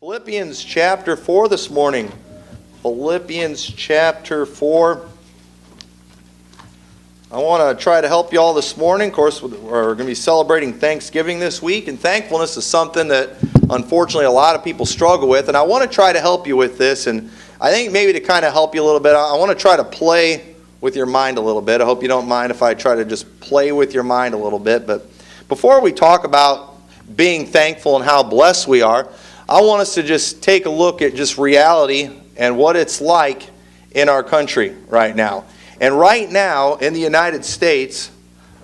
Philippians chapter 4 this morning. Philippians chapter 4. I want to try to help you all this morning. Of course, we're going to be celebrating Thanksgiving this week, and thankfulness is something that unfortunately a lot of people struggle with, and I want to try to help you with this, and I think maybe to kind of help you a little bit, I want to try to play with your mind a little bit. I hope you don't mind if I try to just play with your mind a little bit, but before we talk about being thankful and how blessed we are, I want us to just take a look at just reality and what it's like in our country right now. And right now in the United States,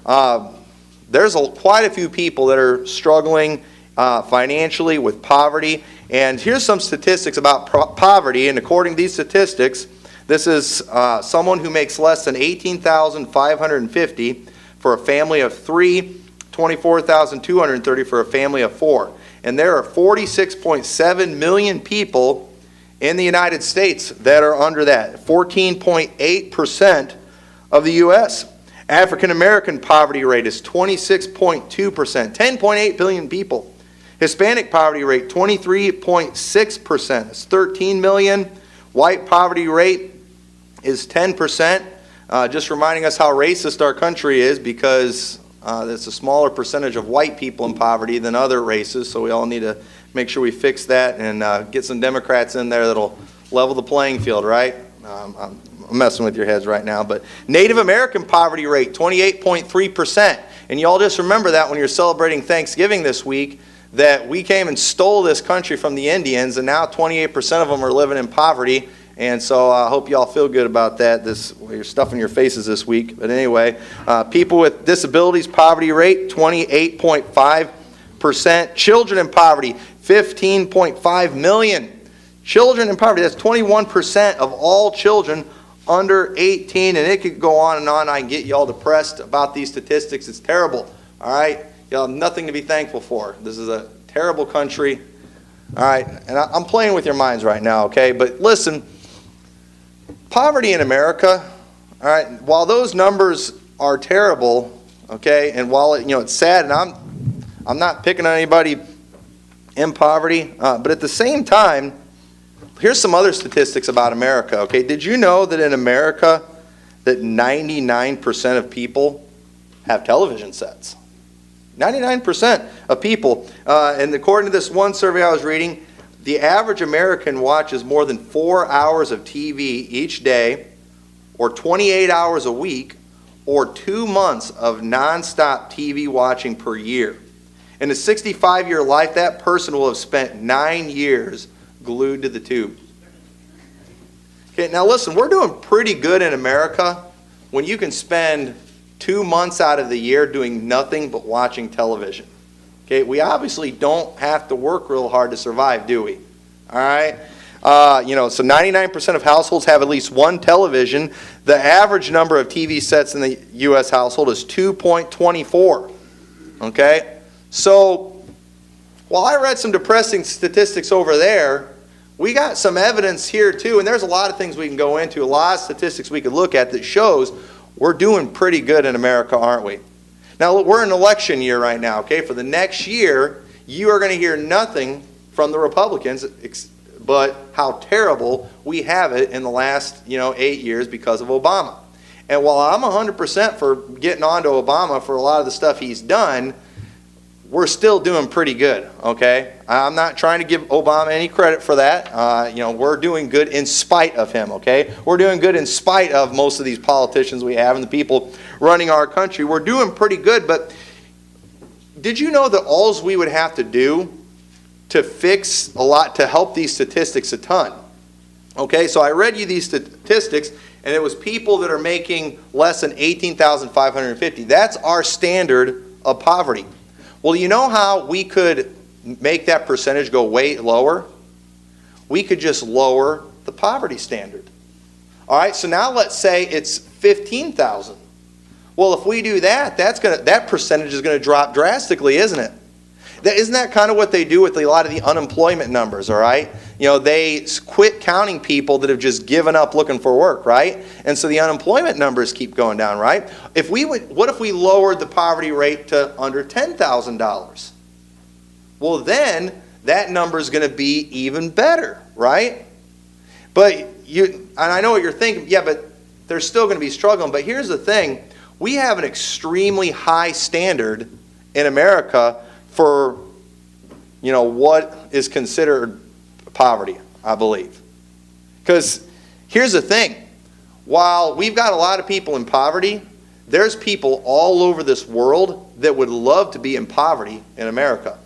there's quite a few people that are struggling financially with poverty. And here's some statistics about poverty. And according to these statistics, this is someone who makes less than $18,550 for a family of 3, $24,230 for a family of 4. And there are 46.7 million people in the United States that are under that. 14.8% of the U.S. African American poverty rate is 26.2%. 10.8 billion people. Hispanic poverty rate 23.6%. It's 13 million. White poverty rate is 10%. Just reminding us how racist our country is, because there's a smaller percentage of white people in poverty than other races, so we all need to make sure we fix that and get some Democrats in there that'll level the playing field, right? I'm messing with your heads right now, but Native American poverty rate, 28.3%. And you all just remember that when you're celebrating Thanksgiving this week, that we came and stole this country from the Indians, and now 28% of them are living in poverty. And so I hope you all feel good about that. You're stuffing your faces this week. But anyway, people with disabilities poverty rate, 28.5%. Children in poverty, 15.5 million. Children in poverty, that's 21% of all children under 18. And it could go on and on. I can get you all depressed about these statistics. It's terrible. All right? You all have nothing to be thankful for. This is a terrible country. All right? And I'm playing with your minds right now, okay? But listen. Poverty in America, all right, while those numbers are terrible, okay, and while it's sad, and I'm not picking on anybody in poverty, but at the same time, here's some other statistics about America, okay? Did you know that in America that 99% of people have television sets? 99% of people, and according to this one survey I was reading, the average American watches more than 4 hours of TV each day, or 28 hours a week, or 2 months of nonstop TV watching per year. In a 65-year life, that person will have spent 9 years glued to the tube. Okay, now listen, we're doing pretty good in America when you can spend 2 months out of the year doing nothing but watching television. Okay, we obviously don't have to work real hard to survive, do we? All right? So 99% of households have at least one television. The average number of TV sets in the U.S. household is 2.24. Okay? So, while I read some depressing statistics over there, we got some evidence here too, and there's a lot of things we can go into, a lot of statistics we could look at that shows we're doing pretty good in America, aren't we? Now, look, we're in an election year right now, okay? For the next year, you are going to hear nothing from the Republicans but how terrible we have it in the last, 8 years because of Obama. And while I'm 100% for getting on to Obama for a lot of the stuff he's done, we're still doing pretty good, okay? I'm not trying to give Obama any credit for that. We're doing good in spite of him, okay? We're doing good in spite of most of these politicians we have and the people running our country. We're doing pretty good, but did you know that all we would have to do to fix a lot, to help these statistics a ton? Okay, so I read you these statistics, and it was people that are making less than $18,550. That's our standard of poverty. Well, you know how we could make that percentage go way lower? We could just lower the poverty standard. All right, so now let's say it's $15,000. Well, if we do that, that percentage is going to drop drastically, isn't it? Isn't that kind of what they do with a lot of the unemployment numbers, all right? They quit counting people that have just given up looking for work, right? And so the unemployment numbers keep going down, right? What if we lowered the poverty rate to under $10,000? Well, then that number is going to be even better, right? But and I know what you're thinking, yeah, but they're still going to be struggling. But here's the thing. We have an extremely high standard in America for, what is considered poverty, I believe. Because here's the thing. While we've got a lot of people in poverty, there's people all over this world that would love to be in poverty in America.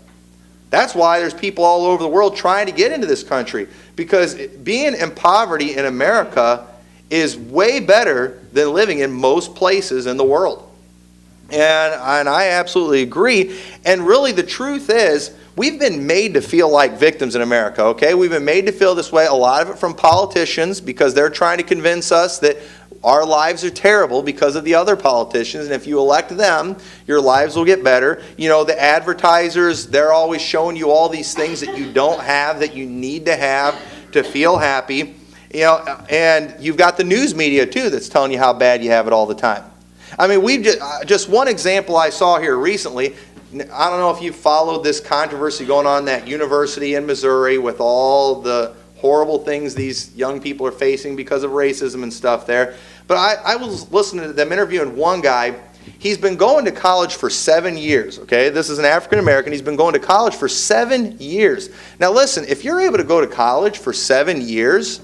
That's why there's people all over the world trying to get into this country. Because being in poverty in America is way better than living in most places in the world. And I absolutely agree. And really the truth is, we've been made to feel like victims in America, okay? We've been made to feel this way. A lot of it from politicians, because they're trying to convince us that our lives are terrible because of the other politicians. And if you elect them, your lives will get better. The advertisers, they're always showing you all these things that you don't have, that you need to have to feel happy. And you've got the news media too that's telling you how bad you have it all the time. I mean, we've just one example I saw here recently. I don't know if you followed this controversy going on in that university in Missouri with all the horrible things these young people are facing because of racism and stuff there. But I was listening to them interviewing one guy. He's been going to college for 7 years, okay? This is an African American. He's been going to college for 7 years. Now listen, if you're able to go to college for 7 years,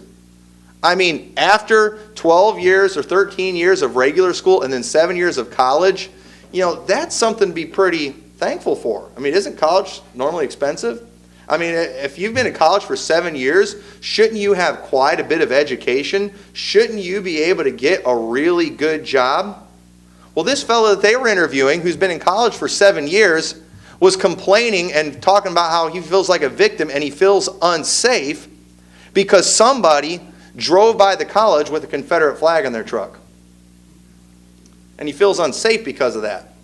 I mean, after 12 years or 13 years of regular school and then 7 years of college, that's something to be pretty thankful for. I mean, isn't college normally expensive? I mean, if you've been in college for 7 years, shouldn't you have quite a bit of education? Shouldn't you be able to get a really good job? Well, this fellow that they were interviewing, who's been in college for 7 years, was complaining and talking about how he feels like a victim and he feels unsafe because somebody drove by the college with a Confederate flag on their truck. And he feels unsafe because of that.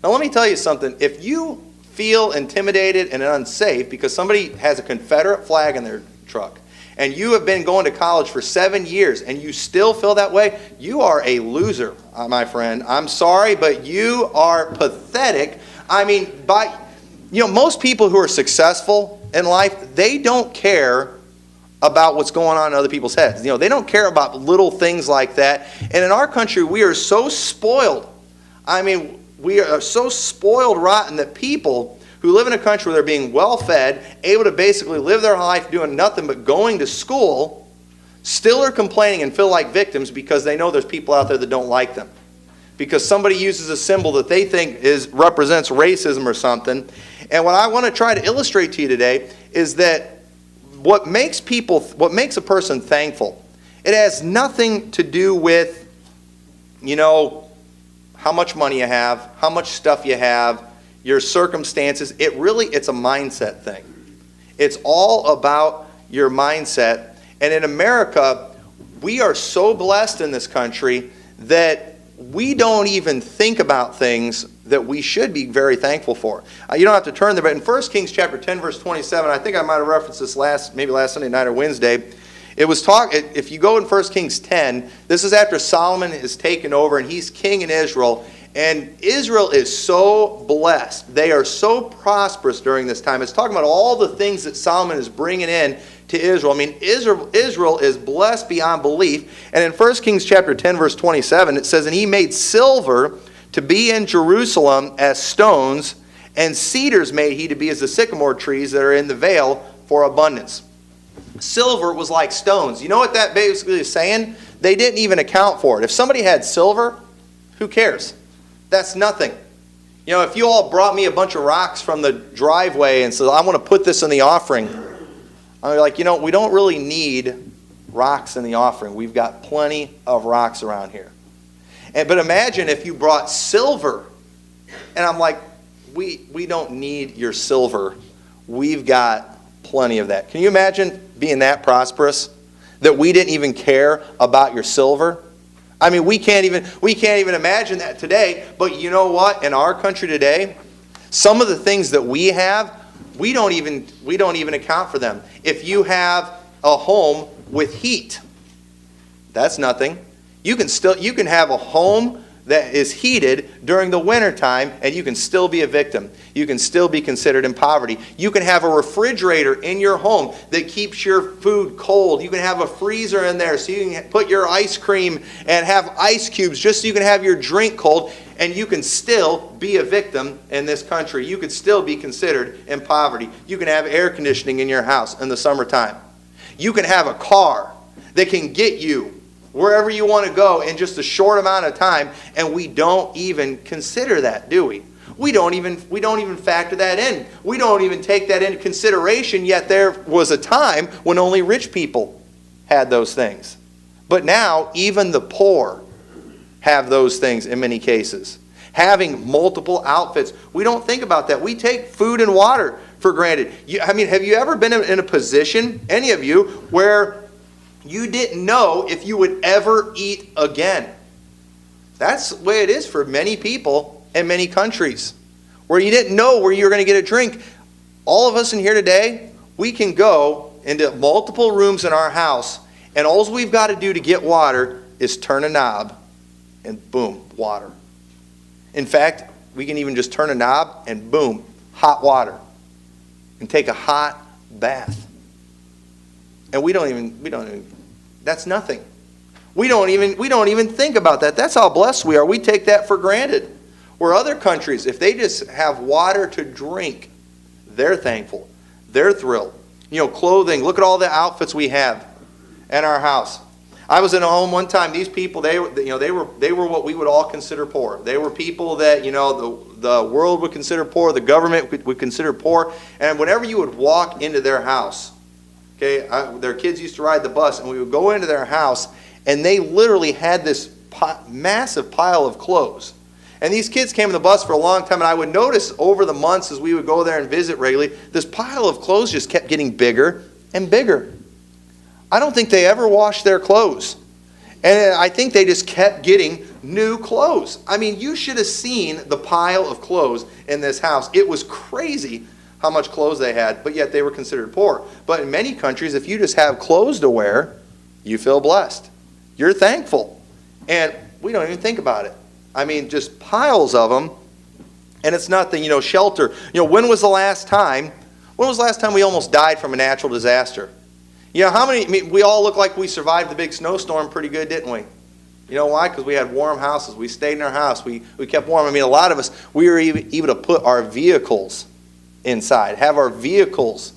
Now let me tell you something. If you feel intimidated and unsafe because somebody has a Confederate flag in their truck, and you have been going to college for 7 years and you still feel that way, you are a loser, my friend. I'm sorry, but you are pathetic. I mean, most people who are successful in life, they don't care about what's going on in other people's heads. They don't care about little things like that. And in our country, we are so spoiled. I mean, we are so spoiled rotten that people who live in a country where they're being well-fed, able to basically live their life doing nothing but going to school, still are complaining and feel like victims because they know there's people out there that don't like them. Because somebody uses a symbol that they think represents racism or something. And what I want to try to illustrate to you today is that what makes a person thankful, it has nothing to do with, how much money you have, how much stuff you have, your circumstances. It's a mindset thing. It's all about your mindset. And in America, we are so blessed in this country that we don't even think about things that we should be very thankful for. You don't have to turn there, but in 1 Kings chapter 10, verse 27, I think I might have referenced this last Sunday night or Wednesday. If you go in 1 Kings 10, this is after Solomon is taken over and he's king in Israel. And Israel is so blessed. They are so prosperous during this time. It's talking about all the things that Solomon is bringing in to Israel. I mean, Israel is blessed beyond belief. And in 1 Kings chapter 10, verse 27, it says, "And he made silver to be in Jerusalem as stones, and cedars made he to be as the sycamore trees that are in the vale for abundance." Silver was like stones. You know what that basically is saying? They didn't even account for it. If somebody had silver, who cares? That's nothing. If you all brought me a bunch of rocks from the driveway and said, "I want to put this in the offering," I'm like, we don't really need rocks in the offering. We've got plenty of rocks around here. But imagine if you brought silver, and I'm like, we don't need your silver. We've got plenty of that. Can you imagine being that prosperous that we didn't even care about your silver? I mean, we can't even imagine that today. But you know what? In our country today, some of the things that we have, we don't even account for them. If you have a home with heat, that's nothing. You can have a home that is heated during the wintertime, and you can still be a victim. You can still be considered in poverty. You can have a refrigerator in your home that keeps your food cold. You can have a freezer in there so you can put your ice cream and have ice cubes just so you can have your drink cold, and you can still be a victim in this country. You could still be considered in poverty. You can have air conditioning in your house in the summertime. You can have a car that can get you wherever you want to go in just a short amount of time, and we don't even consider that, do we? We don't even factor that in. We don't even take that into consideration, yet there was a time when only rich people had those things. But now, even the poor have those things in many cases. Having multiple outfits, we don't think about that. We take food and water for granted. Have you ever been in a position, any of you, where you didn't know if you would ever eat again? That's the way it is for many people in many countries, where you didn't know where you were going to get a drink. All of us in here today, we can go into multiple rooms in our house, and all we've got to do to get water is turn a knob, and boom, water. In fact, we can even just turn a knob, and boom, hot water, and take a hot bath. And we don't even, that's nothing. We don't even think about that. That's how blessed we are. We take that for granted. Where other countries, if they just have water to drink, they're thankful. They're thrilled. Clothing, look at all the outfits we have in our house. I was in a home one time. These people, they were what we would all consider poor. They were people that, the world would consider poor, the government would consider poor. And whenever you would walk into their house, their kids used to ride the bus, and we would go into their house, and they literally had this massive pile of clothes. And these kids came on the bus for a long time, and I would notice over the months as we would go there and visit regularly, this pile of clothes just kept getting bigger and bigger. I don't think they ever washed their clothes. And I think they just kept getting new clothes. You should have seen the pile of clothes in this house. It was crazy how much clothes they had, but yet they were considered poor. But in many countries, if you just have clothes to wear, you feel blessed. You're thankful. And we don't even think about it. Just piles of them, and it's nothing. Shelter. When was the last time we almost died from a natural disaster? How many, we all look like we survived the big snowstorm pretty good, didn't we? You know why? Because we had warm houses. We stayed in our house. We kept warm. A lot of us, we were able to put our vehicles inside, have our vehicles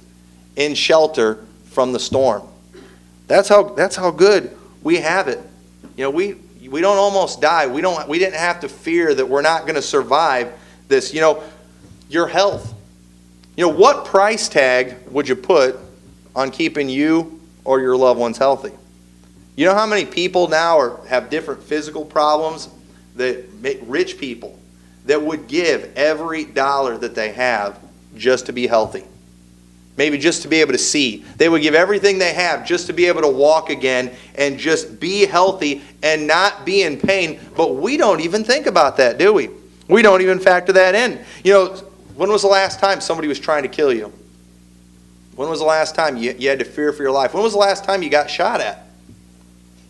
in shelter from the storm. That's how good we have it. We don't almost die. We didn't have to fear that we're not going to survive this. Your health. What price tag would you put on keeping you or your loved ones healthy? You know how many people now have different physical problems that make rich people that would give every dollar that they have just to be healthy? Maybe just to be able to see. They would give everything they have just to be able to walk again and just be healthy and not be in pain. But we don't even think about that, do we? We don't even factor that in. When was the last time somebody was trying to kill you? When was the last time you had to fear for your life? When was the last time you got shot at?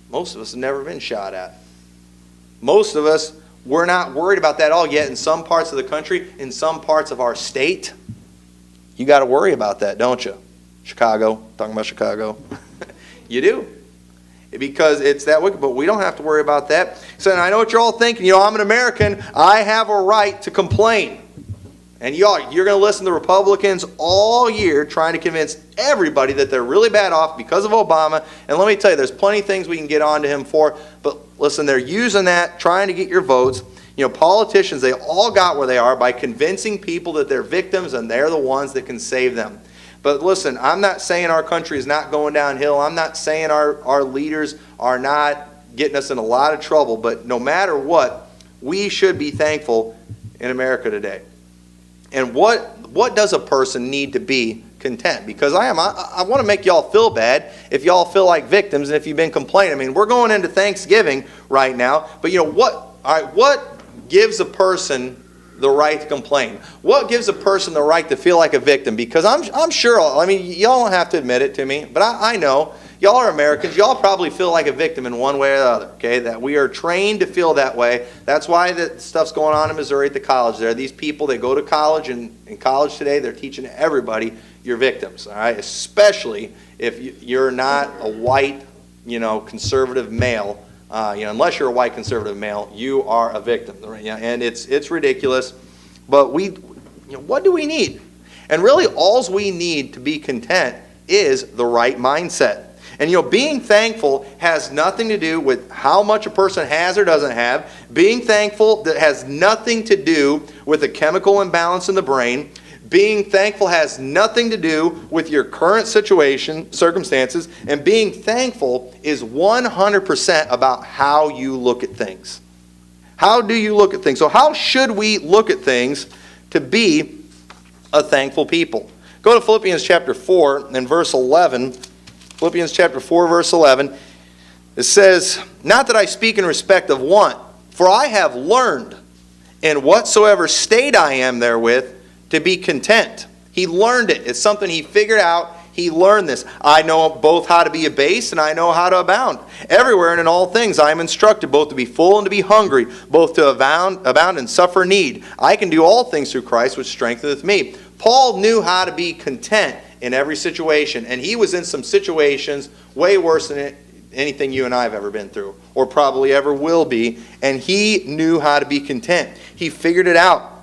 Most of us have never been shot at. Most of us, we're not worried about that all yet. In some parts of the country, in some parts of our state, you got to worry about that, don't you? Chicago, talking about Chicago. You do. Because it's that wicked, but we don't have to worry about that. So I know what you're all thinking. I'm an American. I have a right to complain. And you're going to listen to Republicans all year trying to convince everybody that they're really bad off because of Obama. And let me tell you, there's plenty of things we can get on to him for. But listen, they're using that, trying to get your votes. Politicians, they all got where they are by convincing people that they're victims and they're the ones that can save them. But listen, I'm not saying our country is not going downhill. I'm not saying our leaders are not getting us in a lot of trouble. But no matter what, we should be thankful in America today. And what does a person need to be content? Because I want to make y'all feel bad if y'all feel like victims and if you've been complaining. We're going into Thanksgiving right now, but what gives a person the right to complain? What gives a person the right to feel like a victim? Because I'm sure, y'all don't have to admit it to me, but I know, Y'all are Americans. Y'all probably feel like a victim in one way or the other, okay? That we are trained to feel that way. That's why the stuff's going on in Missouri at the college there. These people, they go to college, and in college today, they're teaching everybody you're victims, all right? Especially if you're not a white, conservative male. Unless you're a white conservative male, you are a victim. And it's ridiculous. But what do we need? And really, all we need to be content is the right mindset. And being thankful has nothing to do with how much a person has or doesn't have. Being thankful that has nothing to do with a chemical imbalance in the brain. Being thankful has nothing to do with your current circumstances. And being thankful is 100% about how you look at things. How do you look at things? So how should we look at things to be a thankful people? Go to Philippians chapter 4 and verse 11. Philippians chapter 4, verse 11. It says, "Not that I speak in respect of want, for I have learned in whatsoever state I am therewith to be content." He learned it. It's something he figured out. He learned this. "I know both how to be abased and I know how to abound. Everywhere and in all things I am instructed both to be full and to be hungry, both to abound and suffer need. I can do all things through Christ which strengtheneth me." Paul knew how to be content in every situation, and he was in some situations way worse than anything you and I have ever been through, or probably ever will be, and he knew how to be content. He figured it out.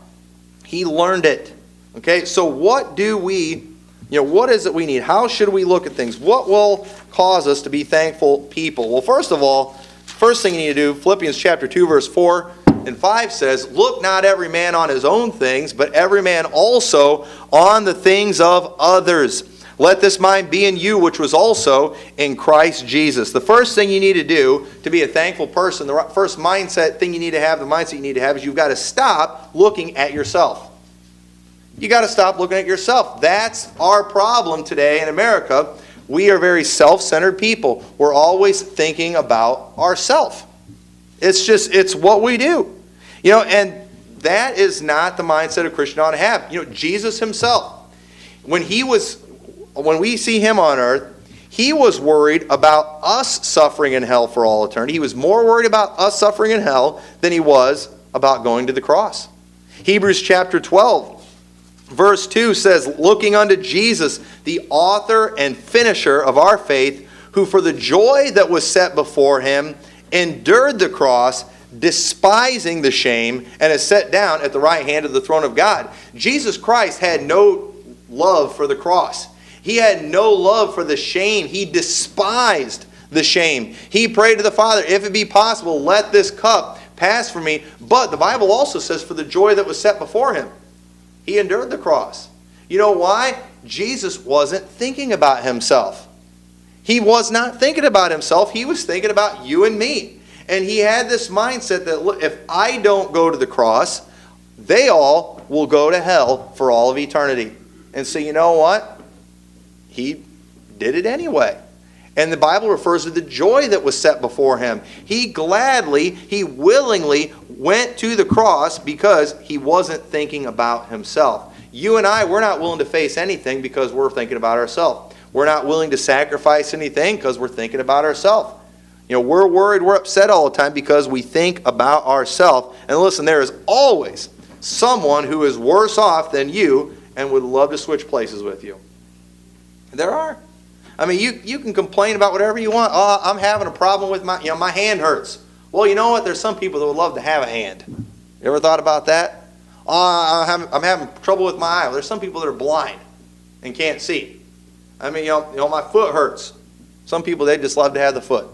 He learned it. Okay, so what is it we need? How should we look at things? What will cause us to be thankful people? Well, first of all, first thing you need to do, Philippians chapter 2, verse 4 and 5 says, "Look not every man on his own things, but every man also on the things of others. Let this mind be in you, which was also in Christ Jesus." The first thing you need to do to be a thankful person, the first mindset thing you need to have, the mindset you need to have, is you've got to stop looking at yourself. You got to stop looking at yourself. That's our problem today in America. We are very self-centered people. We're always thinking about ourselves. It's what we do. And that is not the mindset a Christian ought to have. Jesus himself, when we see him on earth, he was worried about us suffering in hell for all eternity. He was more worried about us suffering in hell than he was about going to the cross. Hebrews chapter 12, verse 2 says, "Looking unto Jesus, the author and finisher of our faith, who for the joy that was set before him endured the cross, despising the shame, and is set down at the right hand of the throne of God." Jesus Christ had no love for the cross. He had no love for the shame. He despised the shame. He prayed to the Father, "If it be possible, let this cup pass from me." But the Bible also says, for the joy that was set before him, he endured the cross. You know why? Jesus wasn't thinking about himself. He was not thinking about himself. He was thinking about you and me. And he had this mindset that, look, if I don't go to the cross, they all will go to hell for all of eternity. And so you know what? He did it anyway. And the Bible refers to the joy that was set before him. He willingly went to the cross because he wasn't thinking about himself. You and I, we're not willing to face anything because we're thinking about ourselves. We're not willing to sacrifice anything because we're thinking about ourselves. We're worried, we're upset all the time because we think about ourselves. And listen, there is always someone who is worse off than you and would love to switch places with you. There are. I mean, you can complain about whatever you want. "Oh, I'm having a problem with my hand hurts." Well, you know what? There's some people that would love to have a hand. You ever thought about that? "Oh, I'm having trouble with my eye." Well, there's some people that are blind and can't see. I mean, my foot hurts. Some people, they just love to have the foot.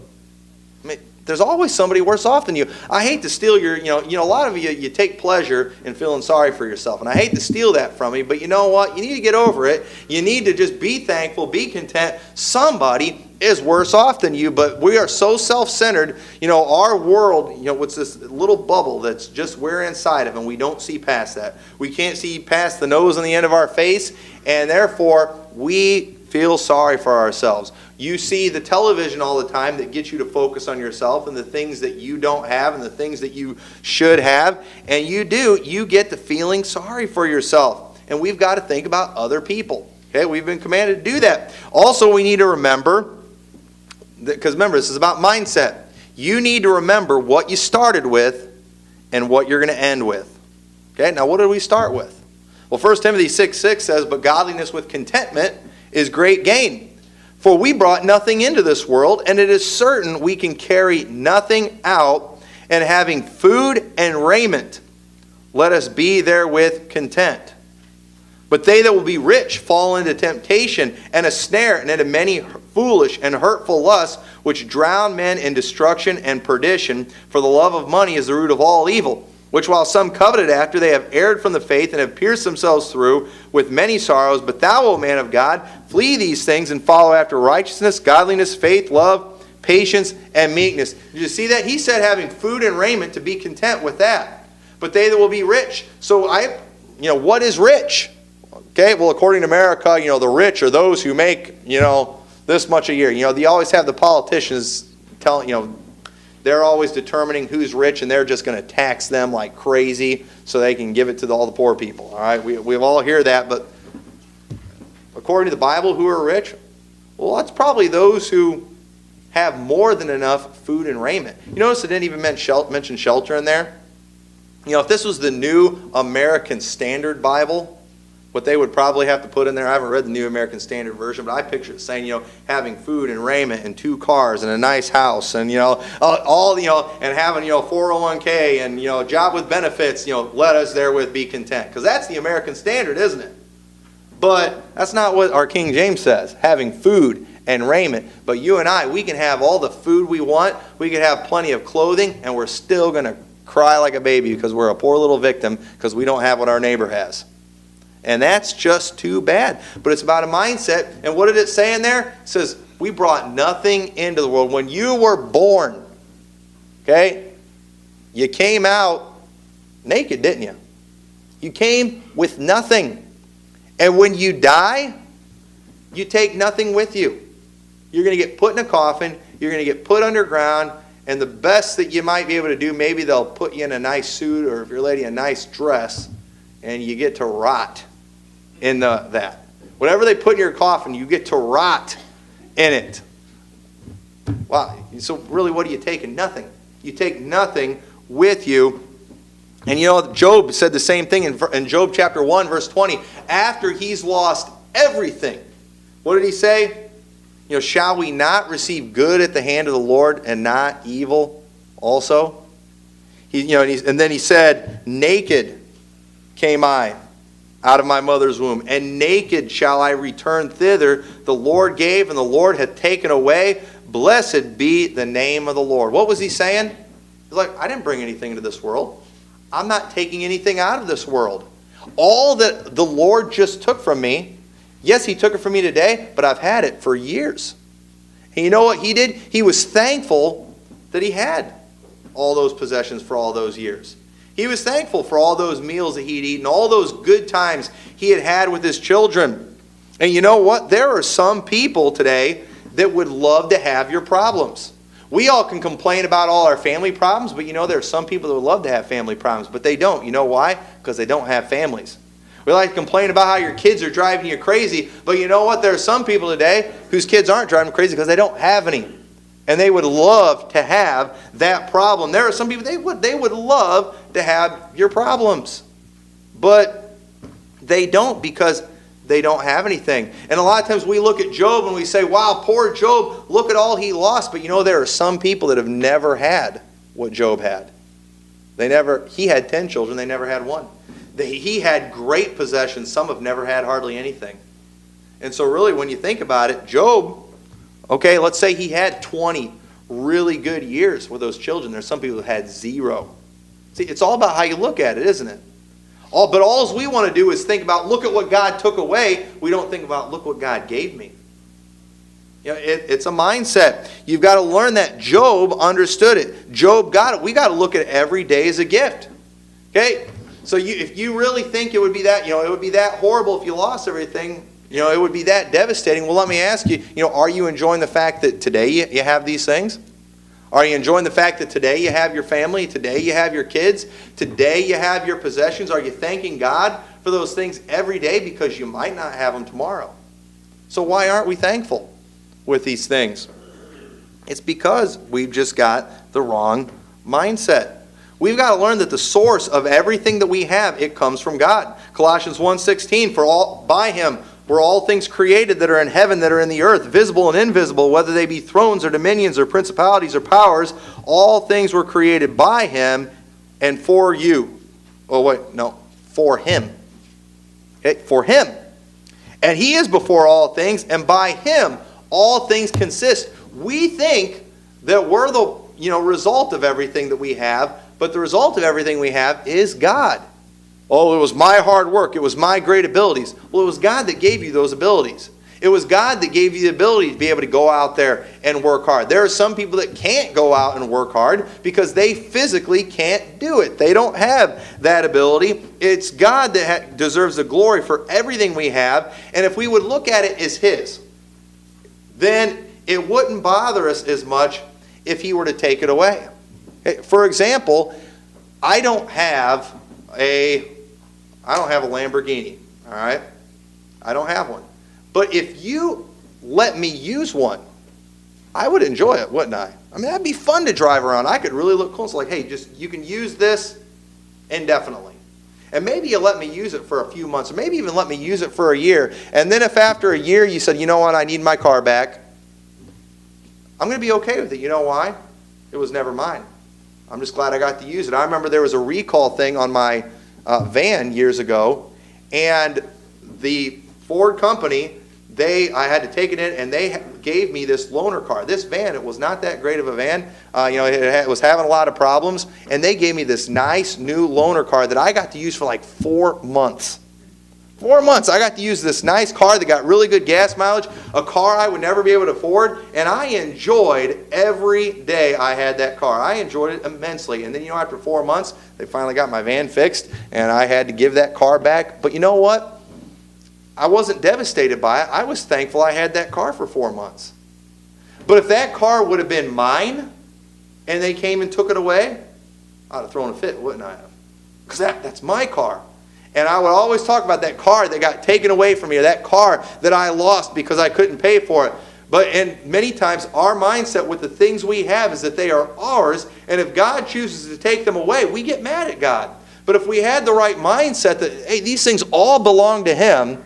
I mean, there's always somebody worse off than you. I hate to steal your, a lot of you take pleasure in feeling sorry for yourself. And I hate to steal that from you, but you know what? You need to get over it. You need to just be thankful, be content. Somebody is worse off than you, but we are so self-centered. Our world, what's this little bubble that's just we're inside of, and we don't see past that. We can't see past the nose and the end of our face, and therefore we feel sorry for ourselves. You see the television all the time that gets you to focus on yourself and the things that you don't have and the things that you should have. And you get to feeling sorry for yourself. And we've got to think about other people. Okay, we've been commanded to do that. Also, we need to remember Because remember, this is about mindset. You need to remember what you started with and what you're going to end with. Okay, now what did we start with? Well, 1 Timothy 6:6 says, but godliness with contentment is great gain. For we brought nothing into this world, and it is certain we can carry nothing out, and having food and raiment, let us be therewith content. But they that will be rich fall into temptation and a snare, and into many foolish and hurtful lusts, which drown men in destruction and perdition. For the love of money is the root of all evil, which while some coveted after, they have erred from the faith, and have pierced themselves through with many sorrows. But thou, O man of God, flee these things, and follow after righteousness, godliness, faith, love, patience, and meekness. Did you see that? He said having food and raiment, to be content with that. But they that will be rich. So what is rich? Okay, well, according to America, the rich are those who make, this much a year. They always have the politicians telling, they're always determining who's rich, and they're just going to tax them like crazy so they can give it to all the poor people. All right, we all hear that, but according to the Bible, who are rich? Well, that's probably those who have more than enough food and raiment. You notice it didn't even mention shelter in there? If this was the New American Standard Bible, what they would probably have to put in there, I haven't read the New American Standard Version, but I picture it saying, having food and raiment and 2 cars and a nice house and, and having, 401k and, a job with benefits, let us therewith be content. Because that's the American Standard, isn't it? But that's not what our King James says, having food and raiment. But you and I, we can have all the food we want, we can have plenty of clothing, and we're still going to cry like a baby because we're a poor little victim because we don't have what our neighbor has. And that's just too bad. But it's about a mindset. And what did it say in there? It says, we brought nothing into the world. When you were born, okay, you came out naked, didn't you? You came with nothing. And when you die, you take nothing with you. You're going to get put in a coffin. You're going to get put underground. And the best that you might be able to do, maybe they'll put you in a nice suit, or if you're a lady, a nice dress, and you get to rot in that. Whatever they put in your coffin, you get to rot in it. Wow. So really, what are you taking? Nothing. You take nothing with you. And Job said the same thing in Job chapter 1, verse 20. After he's lost everything, what did he say? Shall we not receive good at the hand of the Lord and not evil also? And then he said, naked came I out of my mother's womb, and naked shall I return thither. The Lord gave, and the Lord hath taken away. Blessed be the name of the Lord. What was he saying? He's like, I didn't bring anything into this world. I'm not taking anything out of this world. All that the Lord just took from me, yes, he took it from me today, but I've had it for years. And you know what he did? He was thankful that he had all those possessions for all those years. He was thankful for all those meals that he'd eaten, all those good times he had with his children. And you know what? There are some people today that would love to have your problems. We all can complain about all our family problems, but there are some people that would love to have family problems, but they don't. You know why? Because they don't have families. We like to complain about how your kids are driving you crazy, but you know what? There are some people today whose kids aren't driving them crazy because they don't have any. And they would love to have that problem. There are some people, they would love to have your problems. But they don't, because they don't have anything. And a lot of times we look at Job and we say, wow, poor Job, look at all he lost. But there are some people that have never had what Job had. He had 10 children, they never had one. He had great possessions. Some have never had hardly anything. And so really, when you think about it, Job, okay, let's say he had 20 really good years with those children. There's some people who had 0. See, it's all about how you look at it, isn't it? But all we want to do is think about, look at what God took away. We don't think about, look what God gave me. It's a mindset. You've got to learn that. Job understood it. Job got it. We got to look at every day as a gift. Okay? So if you really think it would be that, it would be that horrible if you lost everything, it would be that devastating. Well, let me ask you, are you enjoying the fact that today you have these things? Are you enjoying the fact that today you have your family, today you have your kids, today you have your possessions? Are you thanking God for those things every day, because you might not have them tomorrow? So why aren't we thankful with these things? It's because we've just got the wrong mindset. We've got to learn that the source of everything that we have, it comes from God. Colossians 1:16, by him were all things created that are in heaven, that are in the earth, visible and invisible, whether they be thrones or dominions or principalities or powers, all things were created by him and for you. Oh, wait, no, for him. Okay, for him. And he is before all things, and by him all things consist. We think that we're the result of everything that we have, but the result of everything we have is God. Oh, it was my hard work. It was my great abilities. Well, it was God that gave you those abilities. It was God that gave you the ability to be able to go out there and work hard. There are some people that can't go out and work hard because they physically can't do it. They don't have that ability. It's God that deserves the glory for everything we have. And if we would look at it as his, then it wouldn't bother us as much if he were to take it away. For example, I don't have a Lamborghini, all right? I don't have one. But if you let me use one, I would enjoy it, wouldn't I? I mean, that'd be fun to drive around. I could really look cool. It's like, hey, you can use this indefinitely. And maybe you let me use it for a few months, or maybe even let me use it for a year. And then if after a year you said, you know what, I need my car back, I'm going to be okay with it. You know why? It was never mine. I'm just glad I got to use it. I remember there was a recall thing on my van years ago, and the Ford company, I had to take it in, and they gave me this loaner car. This van, it was not that great of a van. It was having a lot of problems, and they gave me this nice new loaner car that I got to use for like 4 months. 4 months, I got to use this nice car that got really good gas mileage, a car I would never be able to afford, and I enjoyed every day I had that car. I enjoyed it immensely. And then, after 4 months, they finally got my van fixed, and I had to give that car back. But you know what? I wasn't devastated by it. I was thankful I had that car for 4 months. But if that car would have been mine, and they came and took it away, I'd have thrown a fit, wouldn't I have? Because that's my car. And I would always talk about that car that got taken away from me, or that car that I lost because I couldn't pay for it. And many times our mindset with the things we have is that they are ours, and if God chooses to take them away, we get mad at God. But if we had the right mindset that, hey, these things all belong to him,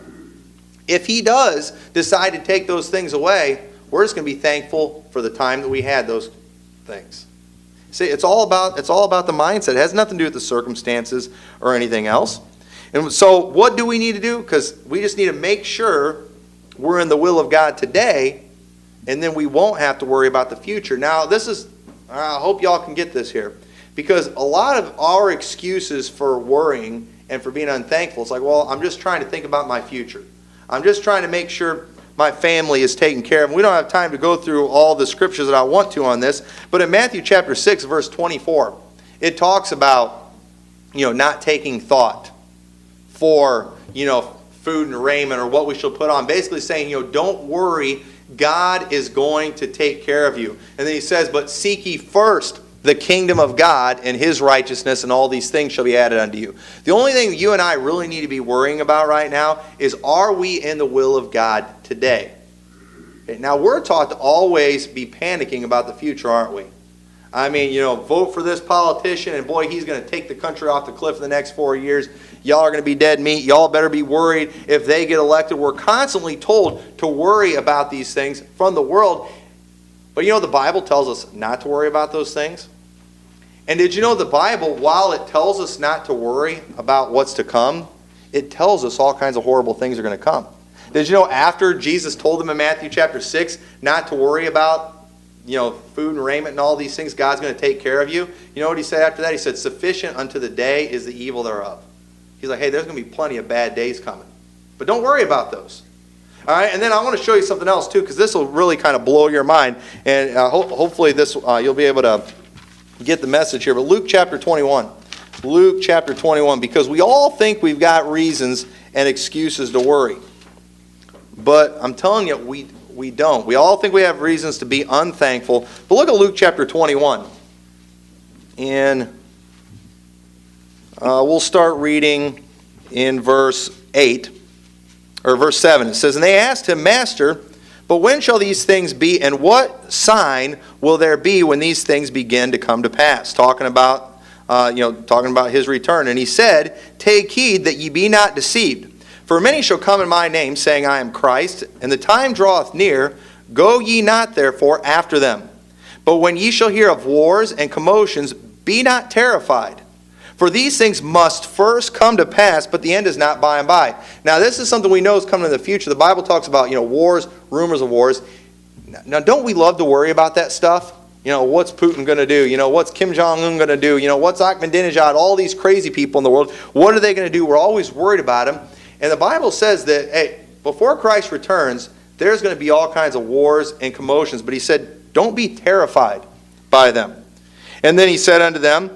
if he does decide to take those things away, we're just going to be thankful for the time that we had those things. See, it's all about the mindset. It has nothing to do with the circumstances or anything else. And so what do we need to do? Because we just need to make sure we're in the will of God today, and then we won't have to worry about the future. Now, I hope y'all can get this here, because a lot of our excuses for worrying and for being unthankful, it's like, well, I'm just trying to think about my future. I'm just trying to make sure my family is taken care of. We don't have time to go through all the scriptures that I want to on this, but in Matthew chapter 6, verse 24, it talks about, not taking thought for, food and raiment or what we shall put on. Basically saying, don't worry, God is going to take care of you. And then he says, but seek ye first the kingdom of God and his righteousness, and all these things shall be added unto you. The only thing you and I really need to be worrying about right now is, are we in the will of God today? Okay, now, we're taught to always be panicking about the future, aren't we? I mean, vote for this politician, and boy, he's going to take the country off the cliff in the next 4 years. Y'all are going to be dead meat. Y'all better be worried if they get elected. We're constantly told to worry about these things from the world. But the Bible tells us not to worry about those things. And did you know the Bible, while it tells us not to worry about what's to come, it tells us all kinds of horrible things are going to come. Did you know after Jesus told them in Matthew chapter 6 not to worry about food and raiment and all these things, God's going to take care of you? You know what he said after that? He said, sufficient unto the day is the evil thereof. He's like, hey, there's going to be plenty of bad days coming. But don't worry about those. All right, and then I want to show you something else too, because this will really kind of blow your mind. And hopefully this you'll be able to get the message here. But Luke chapter 21. Luke chapter 21, because we all think we've got reasons and excuses to worry. But I'm telling you, we don't. We all think we have reasons to be unthankful. But look at Luke chapter 21. And we'll start reading in verse 8, or verse 7. It says, and they asked him, Master, But when shall these things be, and what sign will there be when these things begin to come to pass? Talking about his return. And he said, take heed that ye be not deceived. For many shall come in my name, saying, I am Christ, and the time draweth near. Go ye not therefore after them. But when ye shall hear of wars and commotions, be not terrified. For these things must first come to pass, but the end is not by and by. Now this is something we know is coming in the future. The Bible talks about, wars, rumors of wars. Now don't we love to worry about that stuff? What's Putin going to do? What's Kim Jong-un going to do? What's Ahmadinejad? All these crazy people in the world. What are they going to do? We're always worried about them. And the Bible says that, hey, before Christ returns, there's going to be all kinds of wars and commotions. But he said, don't be terrified by them. And then he said unto them,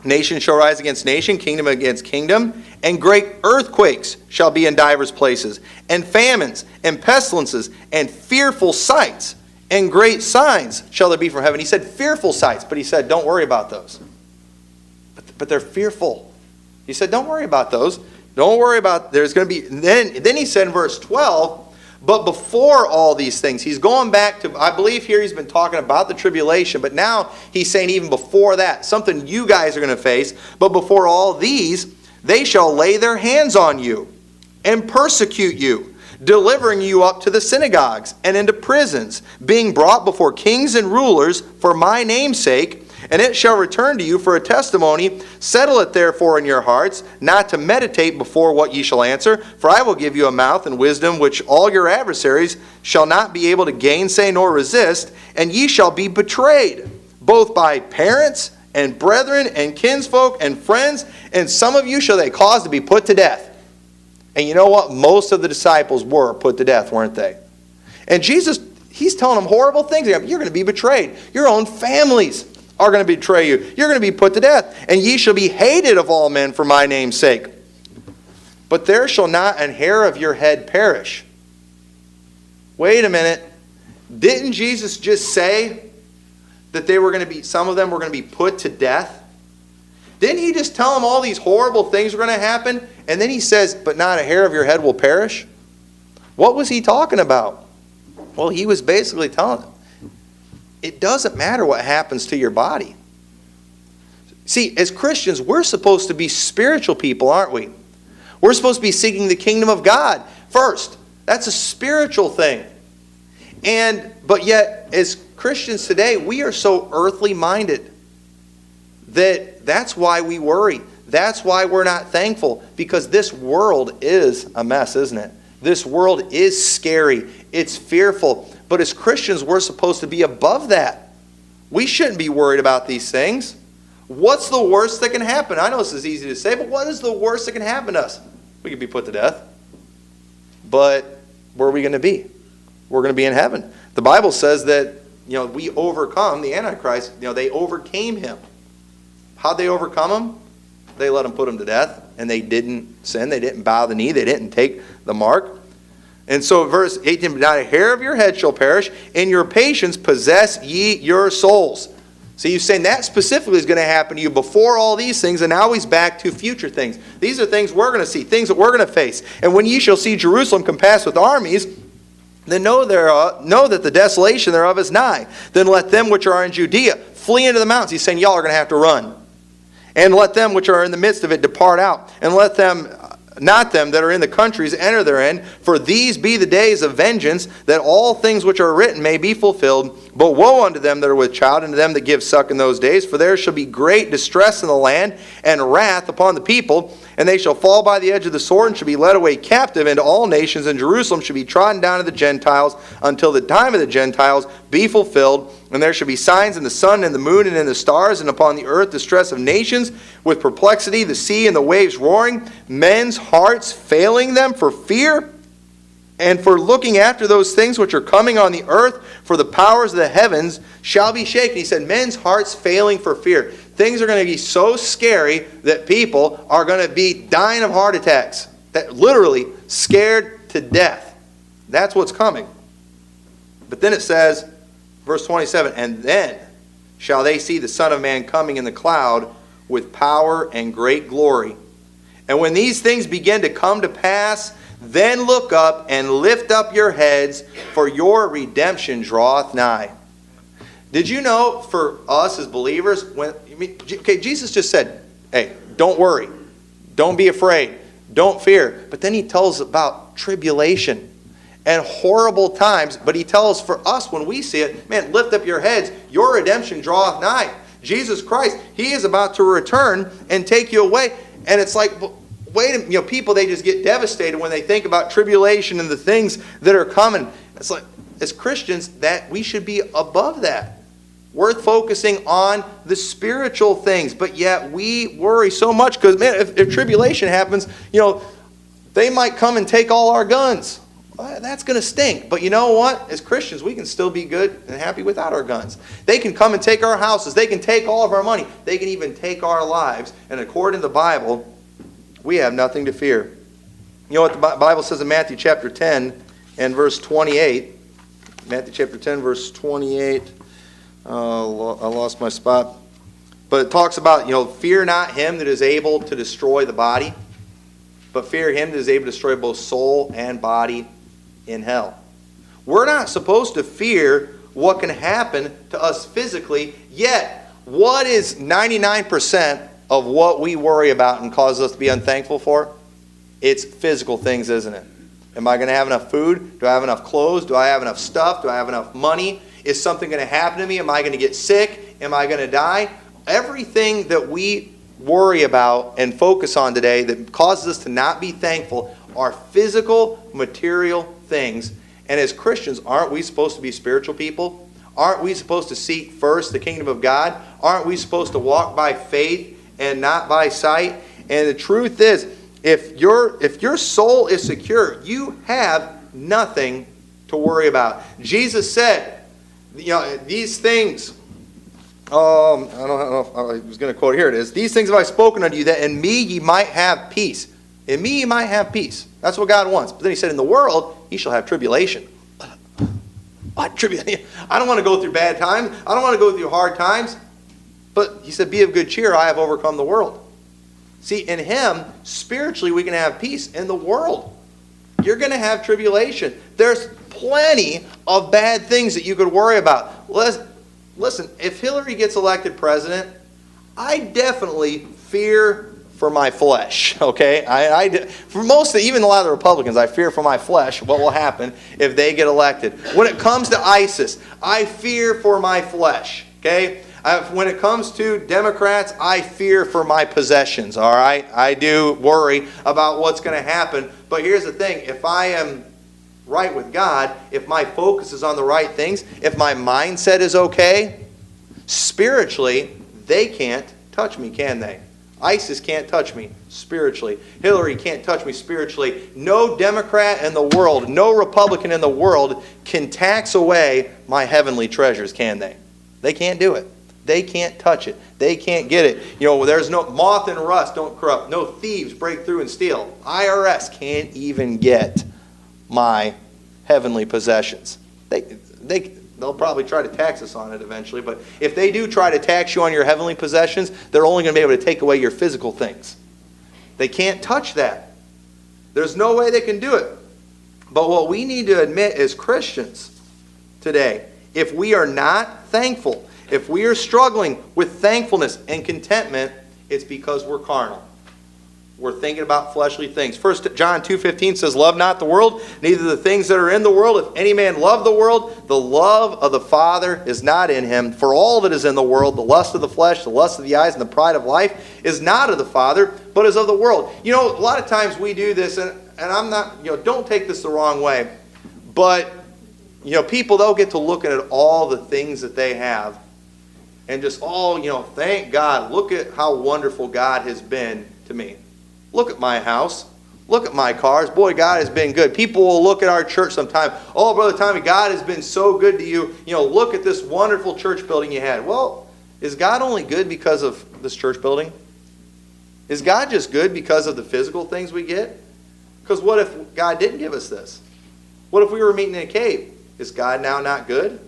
nation shall rise against nation, kingdom against kingdom, and great earthquakes shall be in divers places, and famines, and pestilences, and fearful sights, and great signs shall there be from heaven. He said fearful sights, but he said don't worry about those. But they're fearful. He said don't worry about those. Don't worry about, there's going to be, then he said in verse 12, but before all these things, he's going back to, I believe here he's been talking about the tribulation, but now he's saying even before that, something you guys are going to face, but before all these, they shall lay their hands on you and persecute you, delivering you up to the synagogues and into prisons, being brought before kings and rulers for my name's sake. And it shall return to you for a testimony. Settle it therefore in your hearts, not to meditate before what ye shall answer. For I will give you a mouth and wisdom, which all your adversaries shall not be able to gainsay nor resist. And ye shall be betrayed, both by parents and brethren and kinsfolk and friends. And some of you shall they cause to be put to death. And you know what? Most of the disciples were put to death, weren't they? And Jesus, he's telling them horrible things. You're going to be betrayed. Your own families are going to betray you. You're going to be put to death. And ye shall be hated of all men for my name's sake. But there shall not an hair of your head perish. Wait a minute. Didn't Jesus just say that some of them were going to be put to death? Didn't he just tell them all these horrible things were going to happen? And then he says, but not a hair of your head will perish? What was he talking about? Well, he was basically telling them, it doesn't matter what happens to your body. See, as Christians, we're supposed to be spiritual people, aren't we? We're supposed to be seeking the kingdom of God first. That's a spiritual thing. But yet, as Christians today, we are so earthly minded that's why we worry. That's why we're not thankful, because this world is a mess, isn't it? This world is scary. It's fearful. But as Christians, we're supposed to be above that. We shouldn't be worried about these things. What's the worst that can happen? I know this is easy to say, but what is the worst that can happen to us? We could be put to death. But where are we going to be? We're going to be in heaven. The Bible says that we overcome the Antichrist. They overcame him. How'd they overcome him? They let him put him to death, and they didn't sin. They didn't bow the knee. They didn't take the mark. And so verse 18, not a hair of your head shall perish. In your patience possess ye your souls. So he's saying that specifically is going to happen to you before all these things, and now he's back to future things. These are things we're going to see, things that we're going to face. And when ye shall see Jerusalem compassed with armies, then know that the desolation thereof is nigh. Then let them which are in Judea flee into the mountains. He's saying y'all are going to have to run. And let them which are in the midst of it depart out. And let them, not them that are in the countries, enter therein. For these be the days of vengeance, that all things which are written may be fulfilled. But woe unto them that are with child, and to them that give suck in those days. For there shall be great distress in the land, and wrath upon the people. And they shall fall by the edge of the sword, and shall be led away captive into all nations. And Jerusalem shall be trodden down of the Gentiles, until the time of the Gentiles be fulfilled. And there shall be signs in the sun, and the moon, and in the stars, and upon the earth distress of nations, with perplexity, the sea and the waves roaring, men's hearts failing them for fear, and for looking after those things which are coming on the earth, for the powers of the heavens shall be shaken. He said, men's hearts failing for fear. Things are going to be so scary that people are going to be dying of heart attacks. That literally scared to death. That's what's coming. But then it says, verse 27, and then shall they see the Son of Man coming in the cloud with power and great glory. And when these things begin to come to pass, Then look up and lift up your heads, for your redemption draweth nigh. Did you know for us as believers, Jesus just said, hey, don't worry. Don't be afraid. Don't fear. But then he tells about tribulation and horrible times. But he tells for us when we see it, man, lift up your heads. Your redemption draweth nigh. Jesus Christ, he is about to return and take you away. And it's like, wait a minute, people, they just get devastated when they think about tribulation and the things that are coming. It's like, as Christians, that we should be above that. Worth focusing on the spiritual things. But yet we worry so much because, man, if tribulation happens, they might come and take all our guns. Well, that's going to stink. But you know what? As Christians, we can still be good and happy without our guns. They can come and take our houses. They can take all of our money. They can even take our lives. And according to the Bible, we have nothing to fear. You know what the Bible says in Matthew chapter 10 and verse 28? Matthew chapter 10, verse 28. I lost my spot. But it talks about, fear not him that is able to destroy the body, but fear him that is able to destroy both soul and body in hell. We're not supposed to fear what can happen to us physically, yet what is 99% of what we worry about and cause us to be unthankful for? It's physical things, isn't it? Am I going to have enough food? Do I have enough clothes? Do I have enough stuff? Do I have enough money? Is something going to happen to me? Am I going to get sick? Am I going to die? Everything that we worry about and focus on today that causes us to not be thankful are physical, material things. And as Christians, aren't we supposed to be spiritual people? Aren't we supposed to seek first the kingdom of God? Aren't we supposed to walk by faith and not by sight? And the truth is, if your soul is secure, you have nothing to worry about. Jesus said, these things, I don't know if I was going to quote, here it is. These things have I spoken unto you, that in me ye might have peace. In me ye might have peace. That's what God wants. But then he said, in the world ye shall have tribulation. What tribulation? I don't want to go through bad times. I don't want to go through hard times. But he said, be of good cheer, I have overcome the world. See, in him, spiritually we can have peace. In the world, you're going to have tribulation. There's plenty of bad things that you could worry about. Listen, if Hillary gets elected president, I definitely fear for my flesh, okay? For most, even a lot of the Republicans, I fear for my flesh what will happen if they get elected. When it comes to ISIS, I fear for my flesh, okay? When it comes to Democrats, I fear for my possessions, all right? I do worry about what's going to happen. But here's the thing. If I am right with God, if my focus is on the right things, if my mindset is okay, spiritually, they can't touch me, can they? ISIS can't touch me spiritually. Hillary can't touch me spiritually. No Democrat in the world, no Republican in the world can tax away my heavenly treasures, can they? They can't do it. They can't touch it. They can't get it. There's no moth and rust don't corrupt. No thieves break through and steal. IRS can't even get my heavenly possessions. They'll probably try to tax us on it eventually, but if they do try to tax you on your heavenly possessions, they're only going to be able to take away your physical things. They can't touch that. There's no way they can do it. But what we need to admit as Christians today, if we are not thankful, if we are struggling with thankfulness and contentment, it's because we're carnal. We're thinking about fleshly things. 1 John 2:15 says, love not the world, neither the things that are in the world. If any man love the world, the love of the Father is not in him. For all that is in the world, the lust of the flesh, the lust of the eyes, and the pride of life, is not of the Father, but is of the world. A lot of times we do this, and I'm not, don't take this the wrong way, but, people, they'll get to looking at all the things that they have, and just, thank God, look at how wonderful God has been to me. Look at my house. Look at my cars. Boy, God has been good. People will look at our church sometime. Oh, Brother Tommy, God has been so good to you. Look at this wonderful church building you had. Well, is God only good because of this church building? Is God just good because of the physical things we get? Because what if God didn't give us this? What if we were meeting in a cave? Is God now not good?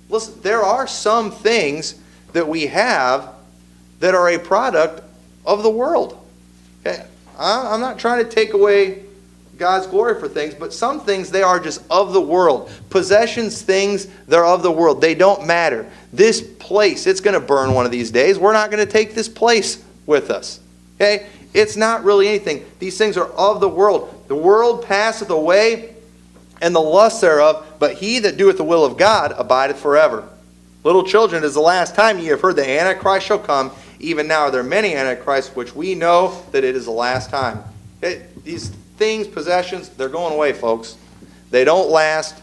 Listen, there are some things that we have that are a product of the world. Okay? I'm not trying to take away God's glory for things, but some things, they are just of the world. Possessions, things, they're of the world. They don't matter. This place, it's going to burn one of these days. We're not going to take this place with us. Okay? It's not really anything. These things are of the world. The world passeth away, and the lust thereof, but he that doeth the will of God abideth forever. Little children, it is the last time ye have heard the Antichrist shall come. Even now are there many Antichrists, which we know that it is the last time. These things, possessions, they're going away, folks. They don't last.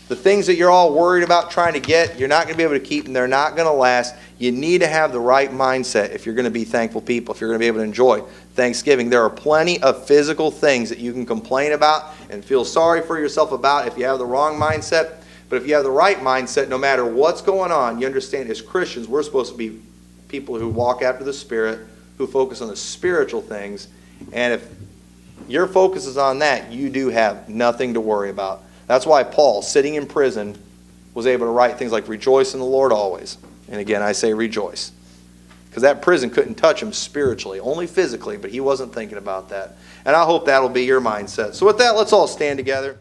The things that you're all worried about trying to get, you're not going to be able to keep them. They're not going to last. You need to have the right mindset if you're going to be thankful people, if you're going to be able to enjoy Thanksgiving. There are plenty of physical things that you can complain about and feel sorry for yourself about if you have the wrong mindset. But if you have the right mindset, no matter what's going on, you understand as Christians, we're supposed to be people who walk after the Spirit, who focus on the spiritual things. And if your focus is on that, you do have nothing to worry about. That's why Paul, sitting in prison, was able to write things like, rejoice in the Lord always. And again, I say rejoice. Because that prison couldn't touch him spiritually, only physically, but he wasn't thinking about that. And I hope that'll be your mindset. So with that, let's all stand together.